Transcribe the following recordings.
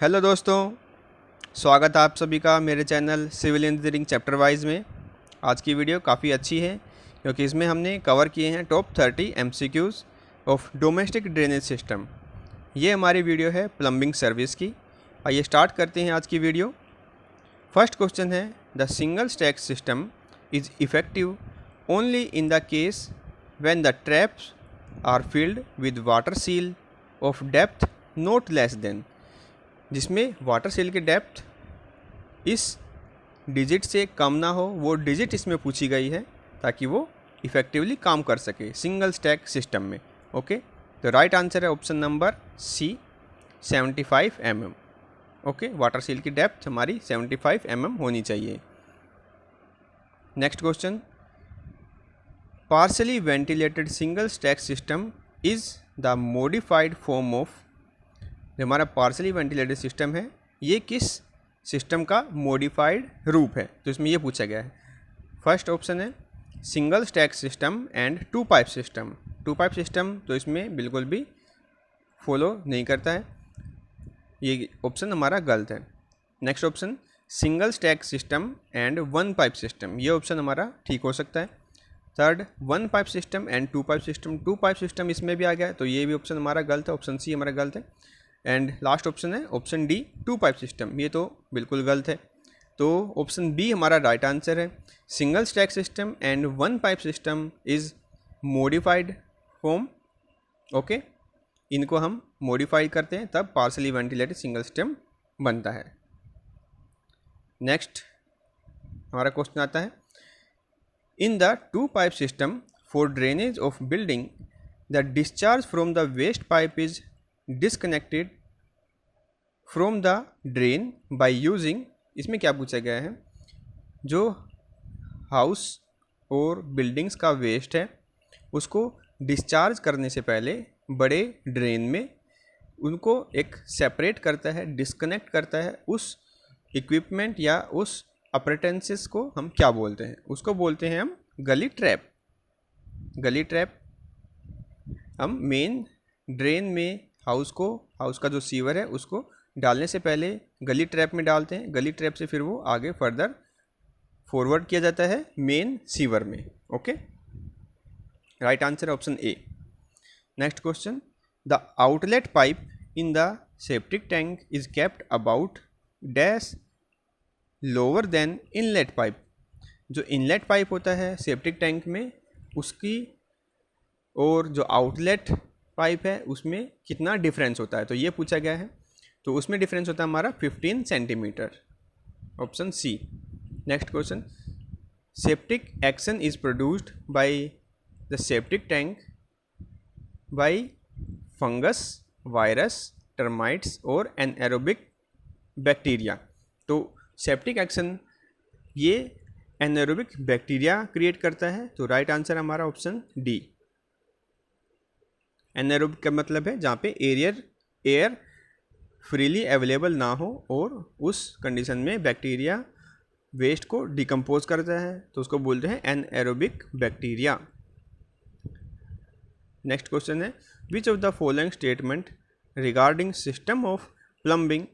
Hello दोस्तों, स्वागत है आप सभी का मेरे channel civil engineering chapter wise में। आज की वीडियो काफ़ी अच्छी है क्योंकि इसमें हमने कवर किए हैं top 30 MCQs of domestic drainage system. ये हमारी वीडियो है प्लम्बिंग सर्विस की। आइए स्टार्ट करते हैं आज की वीडियो। फर्स्ट क्वेश्चन है, the single stack system is effective only in the case when the traps are filled with water seal of depth not less than, जिसमें वाटर सील की depth इस डिजिट से कम ना हो, वो डिजिट इसमें पूछी गई है ताकि वो इफ़ेक्टिवली काम कर सके सिंगल स्टैक सिस्टम में। ओके, तो राइट आंसर है option number C, 75 mm। Okay, water seal की डेप्थ हमारी 75 mm होनी चाहिए। Next question, partially ventilated single stack system is the modified form of, जो हमारा पार्शली वेंटिलेटेड सिस्टम है ये किस सिस्टम का मॉडिफाइड रूप है, तो इसमें ये पूछा गया है। फर्स्ट ऑप्शन है single stack system and two pipe system. Two pipe system तो इसमें बिल्कुल भी फॉलो नहीं करता है, ये ऑप्शन हमारा गलत है। Next option single stack system and one pipe system, ये ऑप्शन हमारा ठीक हो सकता है। Third, one pipe system and two pipe system, two pipe system इसमें भी आ गया है, तो ये भी ऑप्शन हमारा गलत है, ऑप्शन सी हमारा गलत है। एंड लास्ट ऑप्शन है option D, two pipe system, ये तो बिल्कुल गलत है। तो ऑप्शन बी हमारा राइट आंसर है, single stack system and one pipe system is modified form. Okay, इनको हम मॉडिफाई करते हैं तब पार्शली वेंटिलेटेड सिंगल सिस्टम बनता है। नेक्स्ट हमारा क्वेश्चन आता है, in the two pipe system for drainage of building the discharge from the waste pipe is disconnected from the drain by using, इसमें क्या पूछा गया है, जो हाउस और बिल्डिंग्स का वेस्ट है उसको डिस्चार्ज करने से पहले बड़े ड्रेन में उनको एक सेपरेट करता है, डिस्कनेक्ट करता है, उस इक्विपमेंट या उस अपरेटेंसेस को हम क्या बोलते हैं, उसको बोलते हैं हम गली ट्रैप। गली ट्रैप हम मेन ड्रेन में हाउस का जो सीवर है उसको डालने से पहले गली ट्रैप में डालते हैं, गली ट्रैप से फिर वो आगे फर्दर फॉरवर्ड किया जाता है मेन सीवर में। Okay, right answer option A. Next question, the outlet pipe in the septic tank is kept about dash lower than inlet pipe, जो इनलेट पाइप होता है सेप्टिक टैंक में उसकी और जो आउटलेट पाइप है उसमें कितना डिफरेंस होता है, तो ये पूछा गया है। तो उसमें डिफरेंस होता है हमारा 15 centimetre, option C. Next question, septic action is produced by the septic tank by fungus, virus, termites और एनएरोबिक बैक्टीरिया। तो सेप्टिक एक्शन ये एनएरोबिक बैक्टीरिया क्रिएट करता है, तो राइट आंसर हमारा ऑप्शन डी। एनारोबिक का मतलब है जहाँ पे एयर फ्रीली अवेलेबल ना हो और उस कंडीशन में बैक्टीरिया वेस्ट को डिकम्पोज करता है, तो उसको बोलते हैं एनएरोबिक बैक्टीरिया। नेक्स्ट क्वेश्चन है, which of the following statement regarding system of plumbing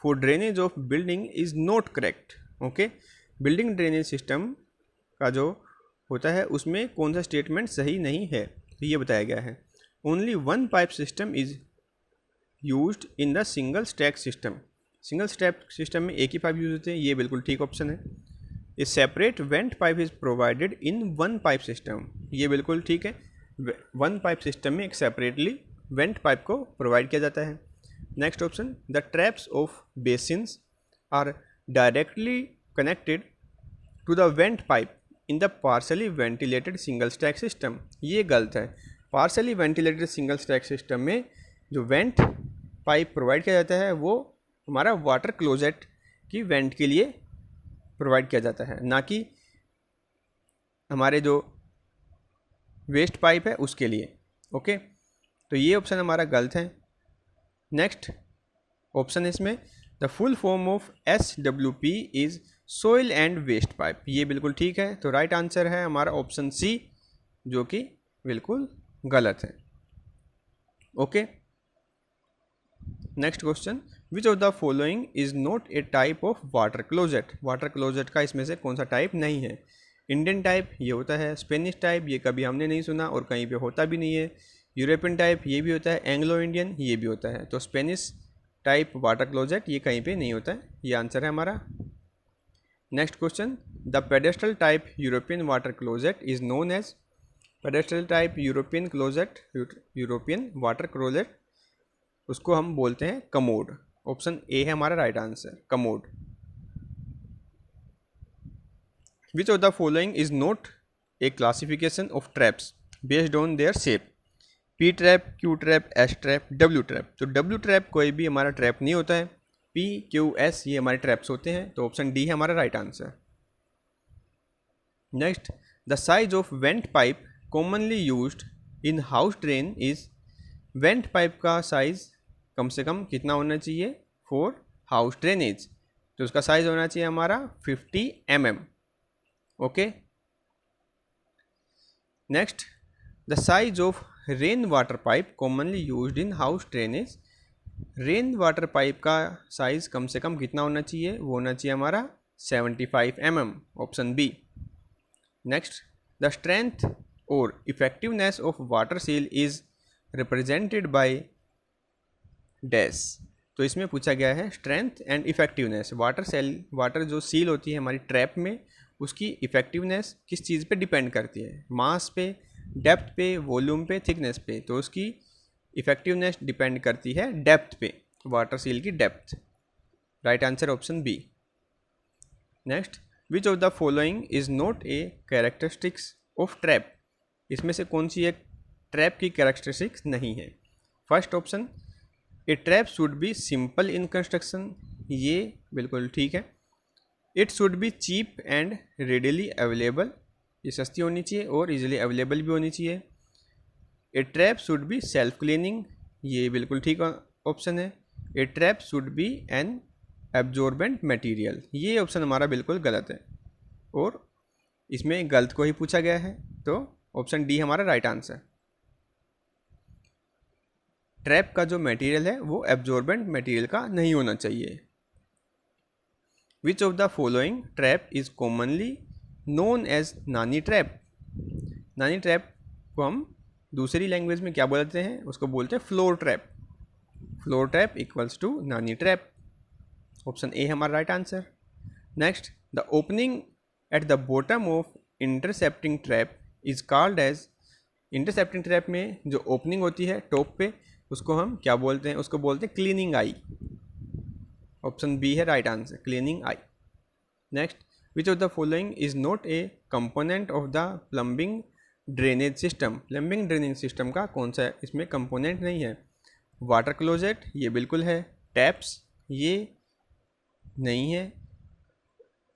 for drainage of building is not correct. Okay, building drainage system का जो होता है उसमें कौन सा स्टेटमेंट सही नहीं है, तो ये बताया गया है। Only one pipe system is used in the single stack system, single stack system में एक ही पाइप यूज होते हैं, ये बिल्कुल ठीक ऑप्शन है। A separate vent pipe is provided in one pipe system, ये बिल्कुल ठीक है, वन पाइप सिस्टम में एक सेपरेटली वेंट पाइप को प्रोवाइड किया जाता है। Next option, the traps of basins are directly connected to the vent pipe in the partially ventilated single stack system, ये गलत है। Partially ventilated single stack system में जो वेंट पाइप प्रोवाइड किया जाता है वो हमारा वाटर क्लोजेट की वेंट के लिए प्रोवाइड किया जाता है, ना कि हमारे जो वेस्ट पाइप है उसके लिए। ओके, तो ये ऑप्शन हमारा गलत है। नेक्स्ट ऑप्शन इसमें the full form of SWP is soil and waste pipe, ये बिल्कुल ठीक है, तो राइट आंसर है हमारा ऑप्शन सी, जो कि बिल्कुल गलत है। Okay, next question, which of the following is not a type of water closet, water closet का इसमें से कौन सा टाइप नहीं है। इंडियन टाइप ये होता है, स्पेनिश टाइप ये कभी हमने नहीं सुना और कहीं पे होता भी नहीं है, यूरोपियन टाइप ये भी होता है, एंग्लो इंडियन ये भी होता है। तो स्पेनिश टाइप वाटर क्लोजेट ये कहीं पे नहीं होता है, ये आंसर है हमारा। Next question, the pedestal type European water closet is known as, pedestal type European closet, European water closet उसको हम बोलते हैं कमोड। ऑप्शन ए है हमारा right answer, commode. Which of the following is not a classification of traps based on their shape, P trap, Q trap, S trap, W trap. तो W trap कोई भी हमारा ट्रैप नहीं होता है, P Q S ये हमारे traps होते हैं। तो ऑप्शन डी है हमारा right answer. Next, the size of went pipe commonly used in house drain is, went pipe का साइज कम से कम कितना होना चाहिए फॉर हाउस ड्रेनेज, तो उसका साइज होना चाहिए हमारा 50 mm। Okay. Next, the size of rain water pipe commonly used in house drainage, rain water pipe का साइज कम से कम कितना होना चाहिए, वो होना चाहिए हमारा 75 mm। Option B. Next, the strength और effectiveness of water seal is represented by dash. तो इसमें पूछा गया है स्ट्रेंथ एंड इफेक्टिवनेस, वाटर जो सील होती है हमारी ट्रैप में उसकी इफेक्टिवनेस किस चीज़ पे डिपेंड करती है, मास पे, डेप्थ पे, वॉल्यूम पे, थिकनेस पे। तो उसकी इफेक्टिवनेस डिपेंड करती है डेप्थ पे, वाटर सील की depth. Right answer option B. Next, which of the following is not a characteristics of trap, इसमें से कौन सी एक ट्रैप की कैरेक्टरिस्टिक्स नहीं है। First option, a trap should be simple in construction, ये बिल्कुल ठीक है। It should be cheap and readily available, ये सस्ती होनी चाहिए और इजीली अवेलेबल भी होनी चाहिए। A trap should be self cleaning, ये बिल्कुल ठीक ऑप्शन है। A trap should be an absorbent material, ये ऑप्शन हमारा बिल्कुल गलत है और इसमें गलत को ही पूछा गया है, तो ऑप्शन डी हमारा राइट आंसर। ट्रैप का जो मटेरियल है वो एब्जॉर्बेंट मटेरियल का नहीं होना चाहिए। Which of the following trap is commonly known as nahani trap, nahani trap को हम दूसरी लैंग्वेज में क्या बोलते हैं, उसको बोलते हैं floor trap. Floor trap equals to nahani trap. Option A हमारा right answer. Next, the opening at the bottom of intercepting trap is called as, intercepting trap में जो ओपनिंग होती है टॉप पे उसको हम क्या बोलते हैं, उसको बोलते हैं क्लीनिंग आई। ऑप्शन बी है right answer, cleaning I. Next, which of the following is not A component of the plumbing drainage system, plumbing drainage system का कौन सा इसमें कंपोनेंट नहीं है। वाटर क्लोजेट ये बिल्कुल है, टैप्स ये नहीं है।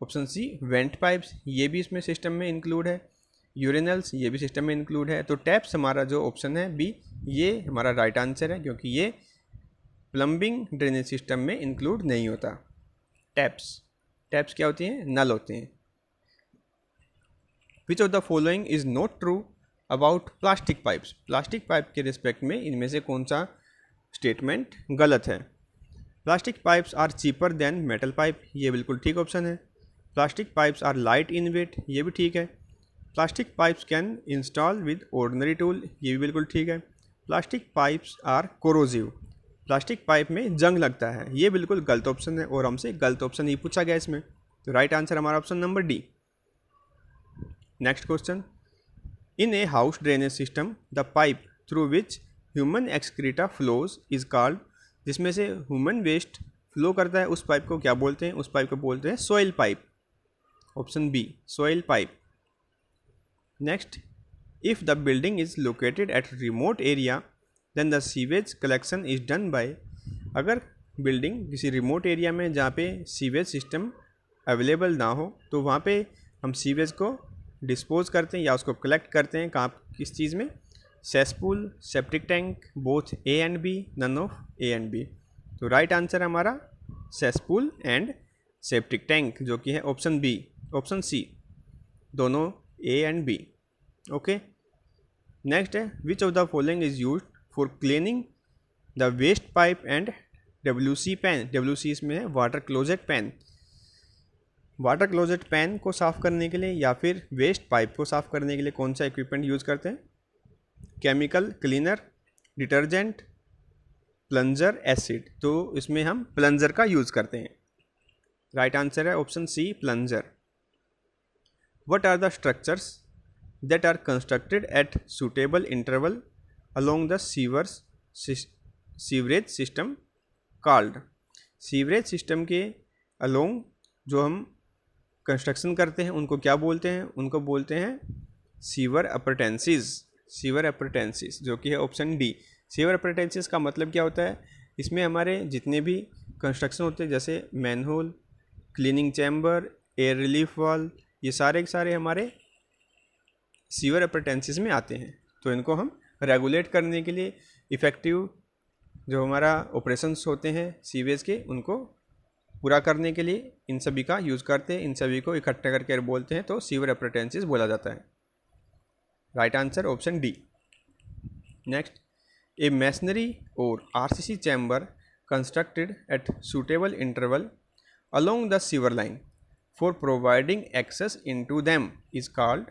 ऑप्शन सी, वेंट पाइप्स ये भी इसमें सिस्टम में इंक्लूड है, यूरिनल्स ये भी सिस्टम में इंक्लूड है। तो टैप्स हमारा जो ऑप्शन है बी ये हमारा राइट आंसर है, क्योंकि ये प्लम्बिंग ड्रेनेज सिस्टम में इंक्लूड नहीं होता। टैप्स क्या होती हैं, नल होते हैं। Which of the following is not true about plastic pipes, plastic pipe के रिस्पेक्ट में इनमें से कौन सा स्टेटमेंट गलत है। Plastic pipes are cheaper than metal pipe, ये बिल्कुल ठीक ऑप्शन है। Plastic pipes are light in weight, ये भी ठीक है। Plastic pipes can install with ordinary tool, ये भी बिल्कुल ठीक है। Plastic pipes are corrosive, plastic pipe में जंग लगता है, ये बिल्कुल गलत ऑप्शन है और हमसे गलत ऑप्शन ही पूछा गया इसमें। तो राइट आंसर हमारा option number D. Next question, in a house drainage system the pipe through which human excreta flows is called, जिसमें से ह्यूमन वेस्ट फ्लो करता है उस पाइप को क्या बोलते हैं, उस पाइप को बोलते हैं soil pipe. Option B, soil pipe. Next, if the building is located at remote area then the sewage collection is done by, अगर बिल्डिंग किसी रिमोट एरिया में जहाँ पे सीवेज सिस्टम अवेलेबल ना हो तो वहाँ पे हम सीवेज को डिस्पोज करते हैं या उसको कलेक्ट करते हैं, कहाँ, किस चीज़ में, cesspool, septic tank, both A and B, none of A and B. तो राइट आंसर हमारा सेसपूल एंड सेप्टिक टैंक, जो कि है ऑप्शन बी, ऑप्शन सी, दोनों A and B. Okay. Next है, which of the following is used for cleaning the waste pipe and WC pan, WC इसमें है water closet pan, water closet pan को साफ़ करने के लिए या फिर वेस्ट पाइप को साफ़ करने के लिए कौन सा इक्विपमेंट यूज़ करते हैं? Chemical cleaner, detergent, plunger, acid. तो इसमें हम प्लंजर का यूज़ करते हैं। राइट आंसर है option C, plunger. What are the structures that are constructed at suitable interval along the sewerage system called? Sewerage system के अलोंग जो हम कंस्ट्रक्शन करते हैं उनको क्या बोलते हैं? उनको बोलते हैं सीवर अपर्टेंसीज, सीवर अपर्टेंसीज, जो कि है ऑप्शन डी। सीवर अपर्टेंसीज का मतलब क्या होता है? इसमें हमारे जितने भी कंस्ट्रक्शन होते हैं जैसे manhole, cleaning chamber, air relief वाल, ये सारे के सारे हमारे सीवर अपर्टेंसीज में आते हैं। तो इनको हम रेगुलेट करने के लिए इफ़ेक्टिव जो हमारा ऑपरेशंस होते हैं सीवेज के, उनको पूरा करने के लिए इन सभी का यूज़ करते हैं, इन सभी को इकट्ठा करके बोलते हैं, तो सीवर अपर्टेंसीज बोला जाता है। Right answer option D. Next, a masonry और RCC chamber constructed at suitable interval along the sewer line for providing access into them is called?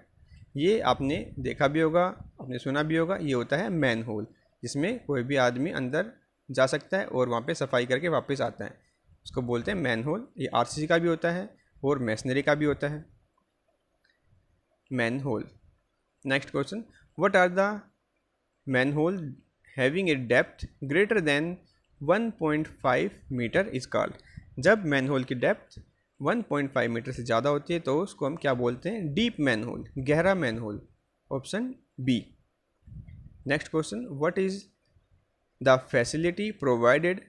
ये आपने देखा भी होगा, आपने सुना भी होगा, ये होता है मैन होल, जिसमें कोई भी आदमी अंदर जा सकता है और वहाँ पे सफाई करके वापस आता है, उसको बोलते हैं मैन होल। ये RCC का भी होता है और मैसनरी का भी होता है manhole. Next question, what are the manhole having a depth greater than 1.5 metre is called? जब मैन होल की डेप्थ 1.5 मीटर से ज़्यादा होती है तो उसको हम क्या बोलते हैं? डीप मैन होल, गहरा manhole, option B. Next question, what is the facility provided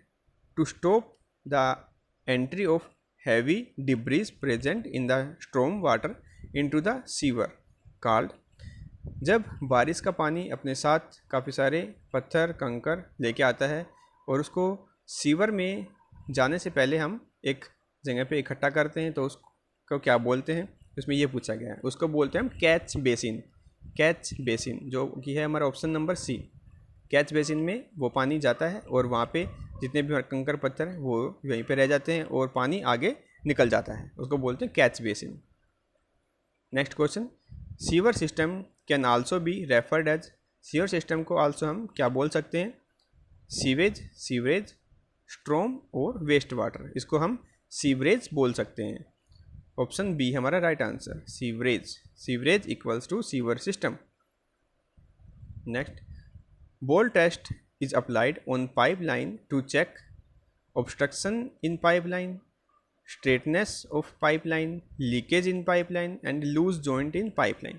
to stop the entry of heavy debris present in the storm water into the sewer called? जब बारिश का पानी अपने साथ काफ़ी सारे पत्थर कंकर लेके आता है और उसको सीवर में जाने से पहले हम एक जगह पे इकट्ठा करते हैं, तो उसको क्या बोलते हैं? उसमें ये पूछा गया है, उसको बोलते हैं हम कैच बेसिन। कैच बेसिन जो कि है हमारा option number C. Catch basin में वो पानी जाता है और वहाँ पे जितने भी कंकर पत्थर हैं वो वहीं पे रह जाते हैं और पानी आगे निकल जाता है, उसको बोलते हैं catch basin. Next question, sewer system can also be referred as? Sewer system को आल्सो हम क्या बोल सकते हैं? सीवेज, सीवरेज, स्ट्रॉम और वेस्ट वाटर, इसको हम सीवरेज बोल सकते हैं। ऑप्शन बी हमारा right answer, sewerage. Sewerage equals to sewer system. Next, ball test is applied on pipeline to check obstruction in pipeline, straightness of pipeline, leakage in pipeline and loose joint in pipeline.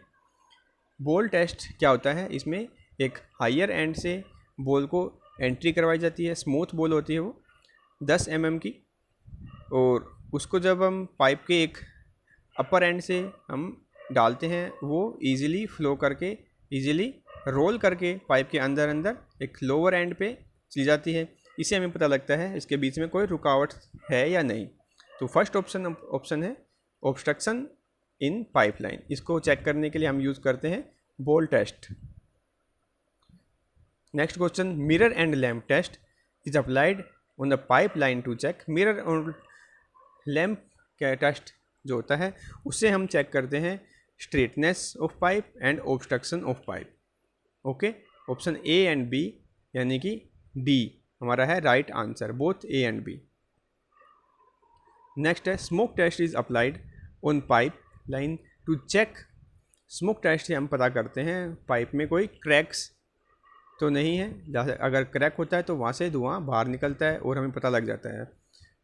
बोल test क्या होता है? इसमें एक higher and से ball को entry करवाई जाती है, स्मूथ बॉल होती है वो 10 mm की, और उसको जब हम पाइप के एक अपर एंड से हम डालते हैं वो इजीली फ्लो करके, इजीली रोल करके पाइप के अंदर अंदर एक लोअर एंड पे चली जाती है। इससे हमें पता लगता है इसके बीच में कोई रुकावट है या नहीं। तो फर्स्ट ऑप्शन है ऑब्स्ट्रक्शन इन पाइपलाइन, इसको चेक करने के लिए हम यूज़ करते हैं ball test. Next question, mirror and lamp test is applied on the pipeline to check. Mirror और लैम्प का टेस्ट जो होता है उससे हम चेक करते हैं straightness of pipe and obstruction of pipe. Okay, option A and B यानी कि डी हमारा है right answer, both A and B. Next है smoke test is applied on pipeline to check. Smoke test से हम पता करते हैं पाइप में कोई क्रैक्स तो नहीं है, अगर क्रैक होता है तो वहाँ से धुआं बाहर निकलता है और हमें पता लग जाता है।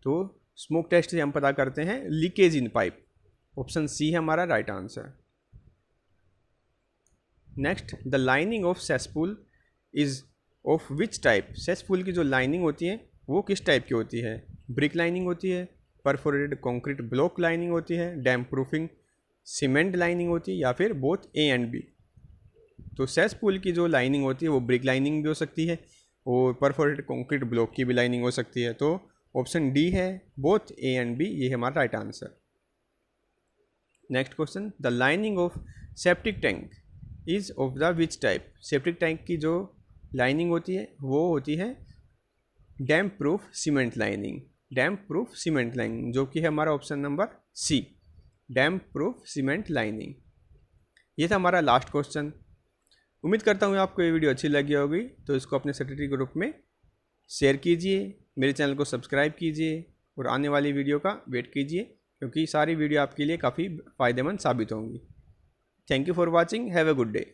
तो स्मोक टेस्ट से हम पता करते हैं leakage in pipe, option C है हमारा right answer. Next, the lining of cesspool is of which type? Cesspool की जो लाइनिंग होती है वो किस टाइप की होती है? ब्रिक लाइनिंग होती है, परफोरेटेड कंक्रीट ब्लॉक लाइनिंग होती है, डैम्प प्रूफिंग सीमेंट लाइनिंग होती है, या फिर बोथ ए एंड बी? तो सेसपूल की जो लाइनिंग होती है वो ब्रिक लाइनिंग भी हो सकती है और परफोरेटेड कंक्रीट ब्लॉक की भी लाइनिंग हो सकती है। तो ऑप्शन डी है बोथ ए एंड बी, ये हमारा right answer. Next question, the lining of septic tank is of the which type? Septic tank की जो लाइनिंग होती है वो होती है डैम्प प्रूफ सीमेंट लाइनिंग, डैम्प प्रूफ सीमेंट लाइनिंग, जो कि है हमारा ऑप्शन नंबर सी, डैम्प प्रूफ सीमेंट लाइनिंग। ये था हमारा लास्ट क्वेश्चन। उम्मीद करता हूँ आपको ये वीडियो अच्छी लगी होगी, तो इसको अपने सेक्रेटरी ग्रुप में शेयर कीजिए, मेरे चैनल को सब्सक्राइब कीजिए और आने वाली वीडियो का वेट कीजिए, क्योंकि सारी वीडियो आपके लिए काफ़ी फ़ायदेमंद साबित होंगी। Thank you for watching, have a good day.